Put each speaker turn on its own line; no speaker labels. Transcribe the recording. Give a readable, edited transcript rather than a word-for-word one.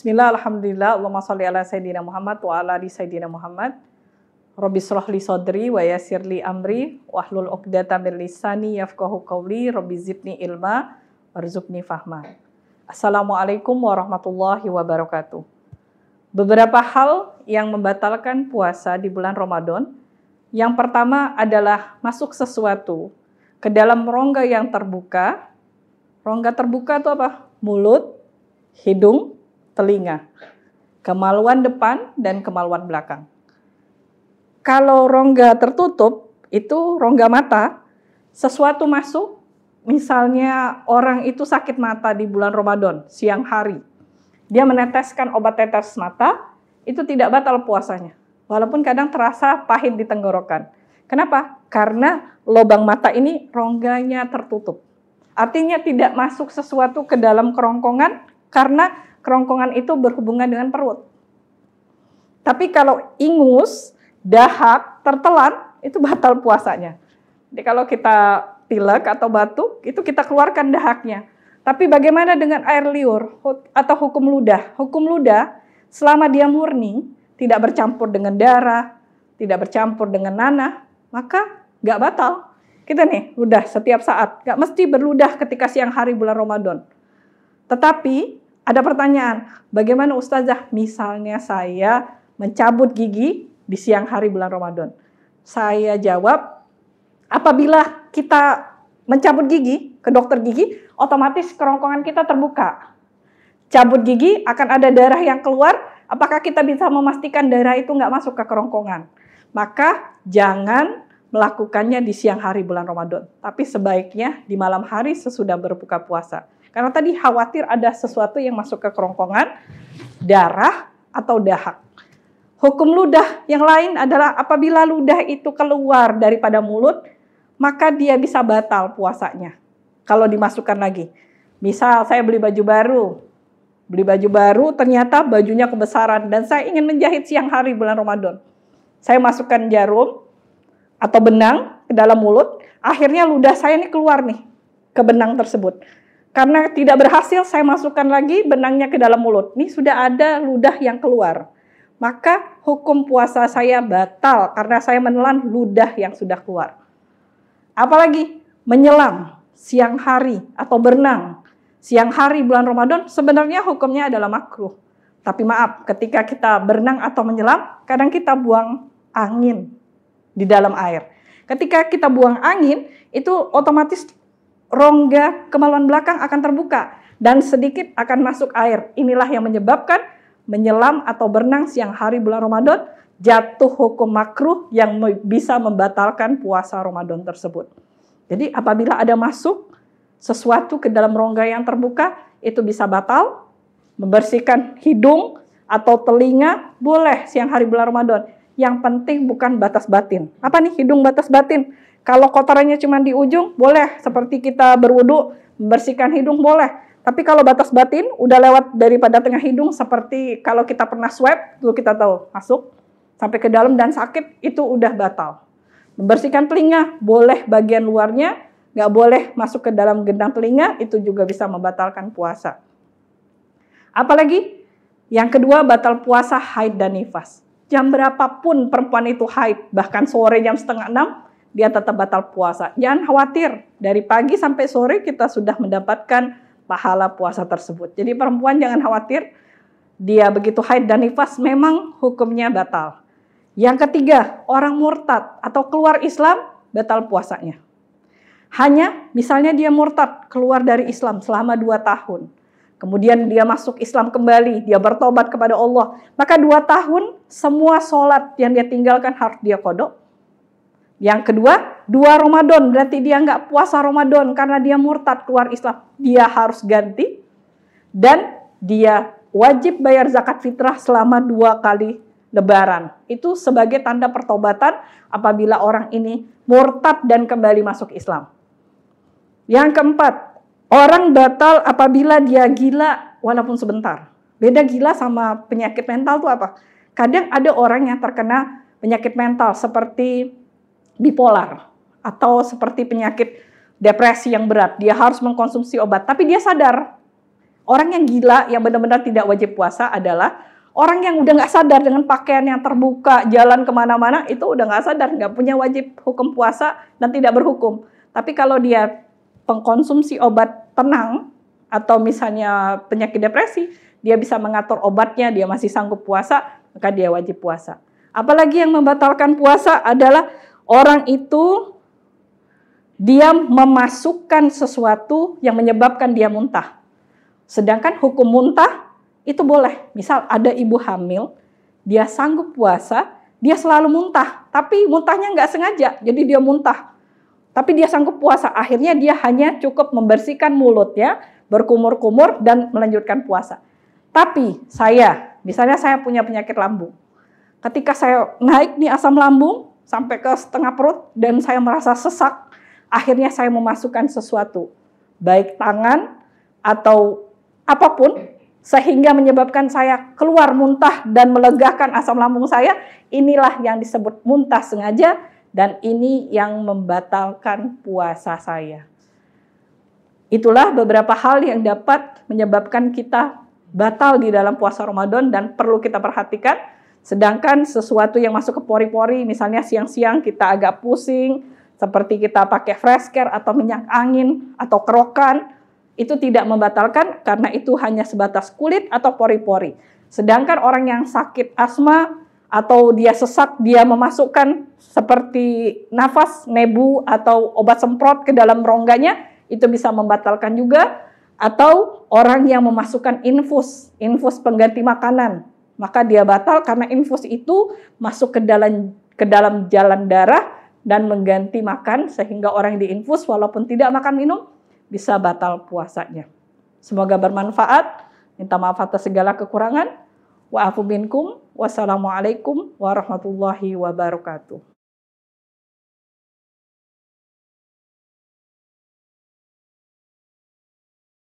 Bismillah, alhamdulillah, Allahumma sholli ala Sayyidina Muhammad wa ala ali Sayyidina Muhammad. Rabbi shrah li sadri wa yassir li amri wahlul 'uqdatam min lisani yafqahu qawli. Rabbi zidni ilma warzuqni fahma. Assalamualaikum warahmatullahi wabarakatuh. Beberapa hal yang membatalkan puasa di bulan Ramadan. Yang pertama adalah masuk sesuatu ke dalam rongga yang terbuka. Rongga terbuka itu apa? Mulut, hidung, telinga, kemaluan depan dan kemaluan belakang. Kalau rongga tertutup, itu rongga mata, sesuatu masuk, misalnya orang itu sakit mata di bulan Ramadan, siang hari. Dia meneteskan obat tetes mata, itu tidak batal puasanya. Walaupun kadang terasa pahit di tenggorokan. Kenapa? Karena lubang mata ini rongganya tertutup. Artinya tidak masuk sesuatu ke dalam kerongkongan, karena kerongkongan itu berhubungan dengan perut. Tapi kalau ingus, dahak, tertelan, itu batal puasanya. Jadi kalau kita pilek atau batuk, itu kita keluarkan dahaknya. Tapi bagaimana dengan air liur atau hukum ludah? Hukum ludah, selama dia murni, tidak bercampur dengan darah, tidak bercampur dengan nanah, maka nggak batal. Kita nih, ludah setiap saat, nggak mesti berludah ketika siang hari bulan Ramadan. Tetapi, ada pertanyaan, bagaimana Ustazah? Misalnya saya mencabut gigi di siang hari bulan Ramadan. Saya jawab, apabila kita mencabut gigi ke dokter gigi, otomatis kerongkongan kita terbuka. Cabut gigi akan ada darah yang keluar, apakah kita bisa memastikan darah itu nggak masuk ke kerongkongan? Maka jangan melakukannya di siang hari bulan Ramadan. Tapi sebaiknya di malam hari sesudah berbuka puasa. Karena tadi khawatir ada sesuatu yang masuk ke kerongkongan, darah atau dahak. Hukum ludah yang lain adalah apabila ludah itu keluar daripada mulut, maka dia bisa batal puasanya. Kalau dimasukkan lagi. Misal saya beli baju baru, ternyata bajunya kebesaran dan saya ingin menjahit siang hari bulan Ramadan. Saya masukkan jarum atau benang ke dalam mulut, akhirnya ludah saya ini keluar nih ke benang tersebut. Karena tidak berhasil, saya masukkan lagi benangnya ke dalam mulut. Ini sudah ada ludah yang keluar. Maka hukum puasa saya batal karena saya menelan ludah yang sudah keluar. Apalagi menyelam siang hari atau berenang siang hari bulan Ramadan sebenarnya hukumnya adalah makruh. Tapi maaf, ketika kita berenang atau menyelam, kadang kita buang angin di dalam air. Ketika kita buang angin, itu otomatis rongga kemaluan belakang akan terbuka dan sedikit akan masuk air. Inilah yang menyebabkan menyelam atau berenang siang hari bulan Ramadan jatuh hukum makruh yang bisa membatalkan puasa Ramadan tersebut. Jadi apabila ada masuk sesuatu ke dalam rongga yang terbuka, itu bisa batal. Membersihkan hidung atau telinga boleh siang hari bulan Ramadan. Yang penting bukan batas batin. Apa nih hidung batas batin? Kalau kotorannya cuma di ujung, boleh. Seperti kita berwudu, membersihkan hidung, boleh. Tapi kalau batas batin, udah lewat daripada tengah hidung, seperti kalau kita pernah swab, dulu kita tahu, masuk sampai ke dalam dan sakit, itu udah batal. Membersihkan telinga, boleh bagian luarnya, nggak boleh masuk ke dalam gendang telinga, itu juga bisa membatalkan puasa. Apalagi, yang kedua, batal puasa haid dan nifas. Jam berapapun perempuan itu haid, bahkan sore jam 5:30, dia tetap batal puasa. Jangan khawatir, dari pagi sampai sore kita sudah mendapatkan pahala puasa tersebut. Jadi perempuan jangan khawatir, dia begitu haid dan nifas memang hukumnya batal. Yang ketiga, orang murtad atau keluar Islam, batal puasanya. Hanya misalnya dia murtad, keluar dari Islam selama 2 tahun. Kemudian dia masuk Islam kembali, dia bertobat kepada Allah. Maka 2 tahun, semua sholat yang dia tinggalkan harus dia qadha. Yang kedua, 2 Ramadan, berarti dia nggak puasa Ramadan karena dia murtad keluar Islam. Dia harus ganti dan dia wajib bayar zakat fitrah selama 2 kali lebaran. Itu sebagai tanda pertobatan apabila orang ini murtad dan kembali masuk Islam. Yang keempat, orang batal apabila dia gila walaupun sebentar. Beda gila sama penyakit mental itu apa? Kadang ada orang yang terkena penyakit mental seperti bipolar atau seperti penyakit depresi yang berat, dia harus mengkonsumsi obat, tapi dia sadar Orang yang gila, yang benar-benar tidak wajib puasa adalah orang yang udah nggak sadar dengan pakaian yang terbuka, jalan kemana-mana, itu udah nggak sadar, nggak punya wajib hukum puasa dan tidak berhukum. Tapi kalau dia pengkonsumsi obat tenang, atau misalnya penyakit depresi, dia bisa mengatur obatnya, dia masih sanggup puasa, maka dia wajib puasa. Apalagi yang membatalkan puasa adalah orang itu dia memasukkan sesuatu yang menyebabkan dia muntah. Sedangkan hukum muntah itu boleh. Misal ada ibu hamil, dia sanggup puasa, dia selalu muntah. Tapi muntahnya nggak sengaja, jadi dia muntah. Tapi dia sanggup puasa, akhirnya dia hanya cukup membersihkan mulutnya, berkumur-kumur, dan melanjutkan puasa. Tapi misalnya saya punya penyakit lambung. Ketika saya naik nih asam lambung, sampai ke setengah perut, dan saya merasa sesak, akhirnya saya memasukkan sesuatu, baik tangan atau apapun, sehingga menyebabkan saya keluar muntah dan melegakan asam lambung saya. Inilah yang disebut muntah sengaja, dan ini yang membatalkan puasa saya. Itulah beberapa hal yang dapat menyebabkan kita batal di dalam puasa Ramadan dan perlu kita perhatikan. Sedangkan sesuatu yang masuk ke pori-pori, misalnya siang-siang kita agak pusing, seperti kita pakai fresh care atau minyak angin atau kerokan, itu tidak membatalkan karena itu hanya sebatas kulit atau pori-pori. Sedangkan orang yang sakit asma atau dia sesak, dia memasukkan seperti nafas, nebu atau obat semprot ke dalam rongganya, itu bisa membatalkan juga. Atau orang yang memasukkan infus pengganti makanan, maka dia batal karena infus itu masuk ke dalam jalan darah dan mengganti makan, sehingga orang yang diinfus walaupun tidak makan minum bisa batal puasanya. Semoga bermanfaat. Minta maaf atas segala kekurangan. Wa'afu minkum. Wassalamualaikum warahmatullahi wabarakatuh.